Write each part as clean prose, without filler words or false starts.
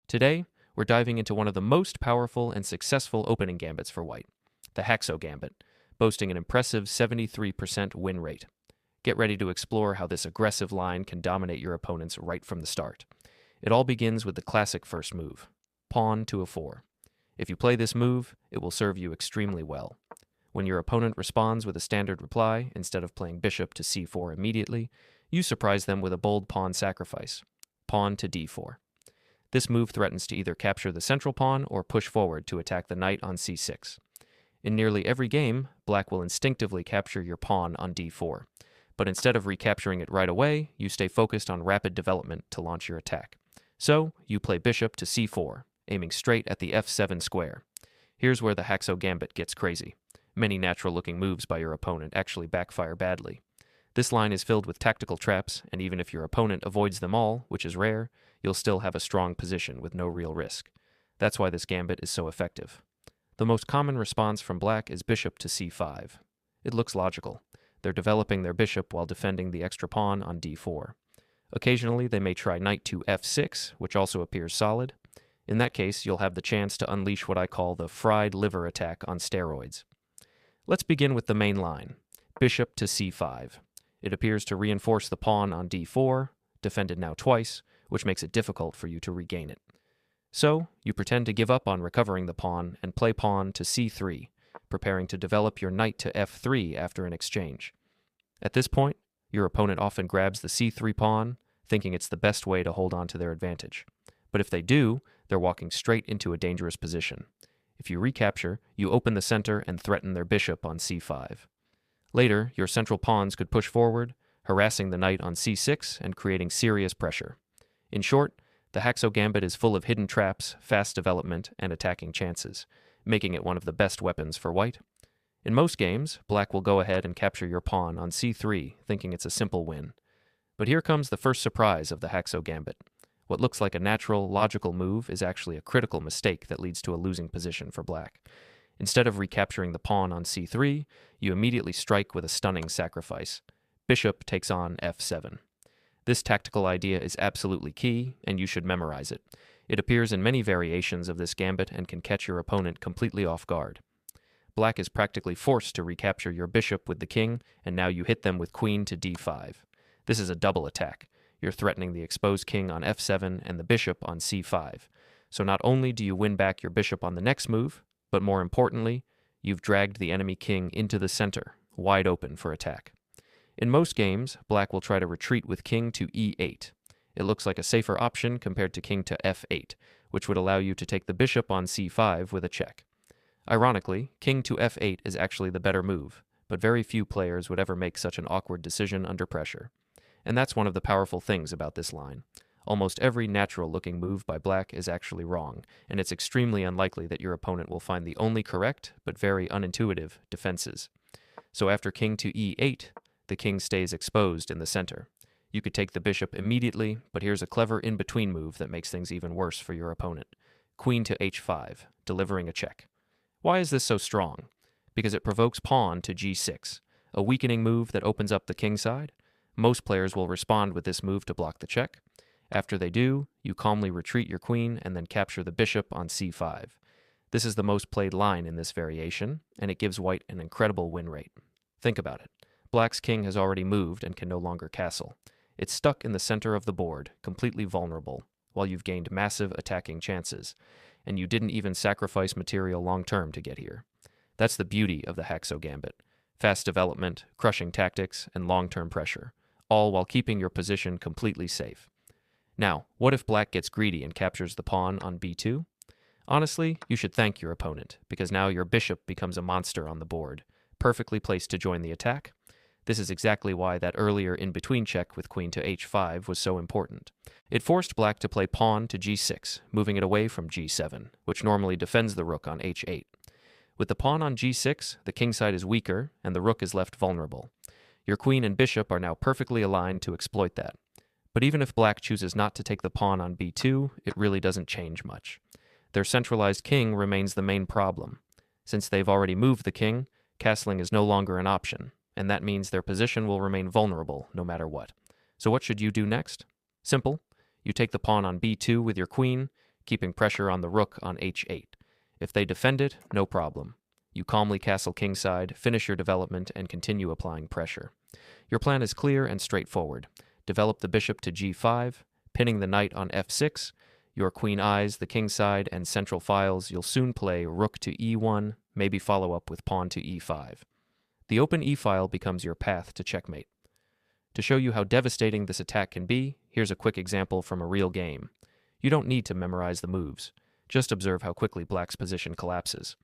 Today, we're diving into one of the most powerful and successful opening gambits for white, the Haxo Gambit, boasting an impressive 73% win rate. Get ready to explore how this aggressive line can dominate your opponents right from the start. It all begins with the classic first move, pawn to a4. If you play this move, it will serve you extremely well. When your opponent responds with a standard reply, instead of playing bishop to c4 immediately, you surprise them with a bold pawn sacrifice, pawn to d4. This move threatens to either capture the central pawn or push forward to attack the knight on c6. In nearly every game, black will instinctively capture your pawn on d4, but instead of recapturing it right away, you stay focused on rapid development to launch your attack. So, you play bishop to c4, aiming straight at the f7 square. Here's where the Haxo Gambit gets crazy. Many natural-looking moves by your opponent actually backfire badly. This line is filled with tactical traps, and even if your opponent avoids them all, which is rare, you'll still have a strong position with no real risk. That's why this gambit is so effective. The most common response from black is bishop to c5. It looks logical. They're developing their bishop while defending the extra pawn on d4. Occasionally, they may try knight to f6, which also appears solid. In that case, you'll have the chance to unleash what I call the fried liver attack on steroids. Let's begin with the main line, bishop to c5. It appears to reinforce the pawn on d4, defended now twice, which makes it difficult for you to regain it. So, you pretend to give up on recovering the pawn and play pawn to c3, preparing to develop your knight to f3 after an exchange. At this point, your opponent often grabs the c3 pawn, thinking it's the best way to hold on to their advantage. But if they do, they're walking straight into a dangerous position. If you recapture, you open the center and threaten their bishop on c5. Later, your central pawns could push forward, harassing the knight on c6 and creating serious pressure. In short, the Haxo Gambit is full of hidden traps, fast development, and attacking chances, making it one of the best weapons for white. In most games, black will go ahead and capture your pawn on c3, thinking it's a simple win. But here comes the first surprise of the Haxo Gambit. What looks like a natural, logical move is actually a critical mistake that leads to a losing position for black. Instead of recapturing the pawn on c3, you immediately strike with a stunning sacrifice. Bishop takes on f7. This tactical idea is absolutely key, and you should memorize it. It appears in many variations of this gambit and can catch your opponent completely off guard. Black is practically forced to recapture your bishop with the king, and now you hit them with queen to d5. This is a double attack. You're threatening the exposed king on f7 and the bishop on c5. So not only do you win back your bishop on the next move, but more importantly, you've dragged the enemy king into the center, wide open for attack. In most games, black will try to retreat with king to e8. It looks like a safer option compared to king to f8, which would allow you to take the bishop on c5 with a check. Ironically, king to f8 is actually the better move, but very few players would ever make such an awkward decision under pressure. And that's one of the powerful things about this line. Almost every natural-looking move by black is actually wrong, and it's extremely unlikely that your opponent will find the only correct, but very unintuitive, defenses. So after king to e8, the king stays exposed in the center. You could take the bishop immediately, but here's a clever in-between move that makes things even worse for your opponent. Queen to h5, delivering a check. Why is this so strong? Because it provokes pawn to g6, a weakening move that opens up the king side. Most players will respond with this move to block the check. After they do, you calmly retreat your queen and then capture the bishop on c5. This is the most played line in this variation, and it gives white an incredible win rate. Think about it. Black's king has already moved and can no longer castle. It's stuck in the center of the board, completely vulnerable, while you've gained massive attacking chances, and you didn't even sacrifice material long-term to get here. That's the beauty of the Haxo Gambit. Fast development, crushing tactics, and long-term pressure, all while keeping your position completely safe. Now, what if black gets greedy and captures the pawn on b2? Honestly, you should thank your opponent, because now your bishop becomes a monster on the board, perfectly placed to join the attack. This is exactly why that earlier in-between check with queen to h5 was so important. It forced black to play pawn to g6, moving it away from g7, which normally defends the rook on h8. With the pawn on g6, the king side is weaker, and the rook is left vulnerable. Your queen and bishop are now perfectly aligned to exploit that. But even if black chooses not to take the pawn on b2, it really doesn't change much. Their centralized king remains the main problem. Since they've already moved the king, castling is no longer an option, and that means their position will remain vulnerable no matter what. So what should you do next? Simple. You take the pawn on b2 with your queen, keeping pressure on the rook on h8. If they defend it, no problem. You calmly castle kingside, finish your development, and continue applying pressure. Your plan is clear and straightforward. Develop the bishop to g5, pinning the knight on f6. Your queen eyes the kingside and central files. You'll soon play rook to e1, maybe follow up with pawn to e5. The open e-file becomes your path to checkmate. To show you how devastating this attack can be, here's a quick example from a real game. You don't need to memorize the moves. Just observe how quickly black's position collapses.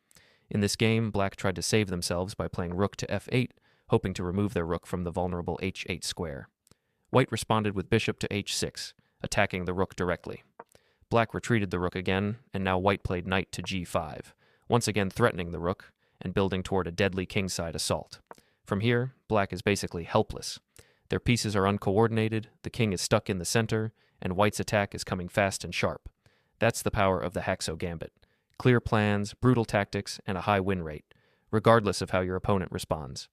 In this game, black tried to save themselves by playing rook to f8, hoping to remove their rook from the vulnerable h8 square. White responded with bishop to h6, attacking the rook directly. Black retreated the rook again, and now white played knight to g5, once again threatening the rook and building toward a deadly kingside assault. From here, black is basically helpless. Their pieces are uncoordinated, the king is stuck in the center, and white's attack is coming fast and sharp. That's the power of the Haxo Gambit. Clear plans, brutal tactics, and a high win rate, regardless of how your opponent responds.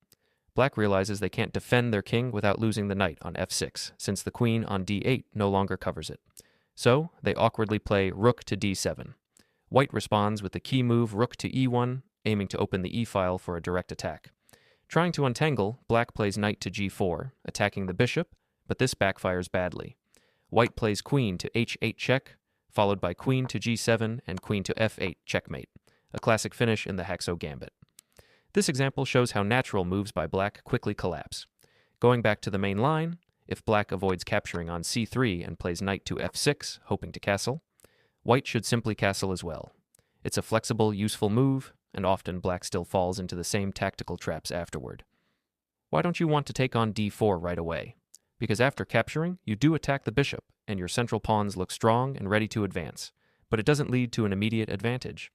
Black realizes they can't defend their king without losing the knight on f6, since the queen on d8 no longer covers it. So, they awkwardly play rook to d7. White responds with the key move rook to e1, aiming to open the e-file for a direct attack. Trying to untangle, black plays knight to g4, attacking the bishop, but this backfires badly. White plays queen to h8 check, followed by queen to g7 and queen to f8 checkmate, a classic finish in the Haxo Gambit. This example shows how natural moves by black quickly collapse. Going back to the main line, if black avoids capturing on c3 and plays knight to f6, hoping to castle, white should simply castle as well. It's a flexible, useful move, and often black still falls into the same tactical traps afterward. Why don't you want to take on d4 right away? Because after capturing, you do attack the bishop, and your central pawns look strong and ready to advance, but it doesn't lead to an immediate advantage.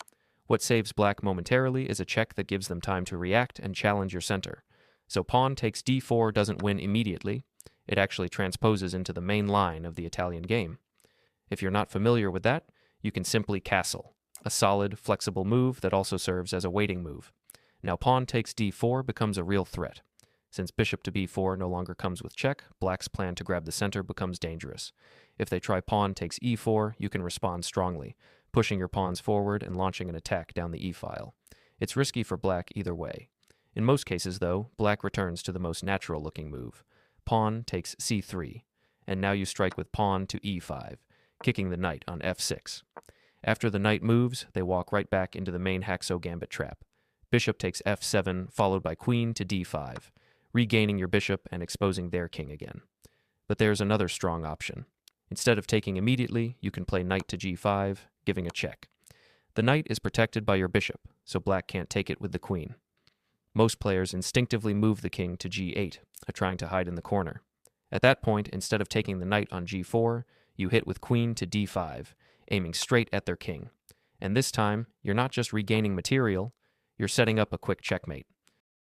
What saves black momentarily is a check that gives them time to react and challenge your center. So pawn takes d4 doesn't win immediately, it actually transposes into the main line of the Italian game. If you're not familiar with that, you can simply castle, a solid, flexible move that also serves as a waiting move. Now pawn takes d4 becomes a real threat. Since bishop to b4 no longer comes with check, black's plan to grab the center becomes dangerous. If they try pawn takes e4, you can respond strongly, pushing your pawns forward and launching an attack down the e-file. It's risky for black either way. In most cases, though, black returns to the most natural-looking move. Pawn takes c3, and now you strike with pawn to e5, kicking the knight on f6. After the knight moves, they walk right back into the main Haxo Gambit trap. Bishop takes f7, followed by queen to d5, regaining your bishop and exposing their king again. But there's another strong option. Instead of taking immediately, you can play knight to g5, giving a check. The knight is protected by your bishop, so black can't take it with the queen. Most players instinctively move the king to g8, trying to hide in the corner. At that point, instead of taking the knight on g4, you hit with queen to d5, aiming straight at their king. And this time, you're not just regaining material, you're setting up a quick checkmate.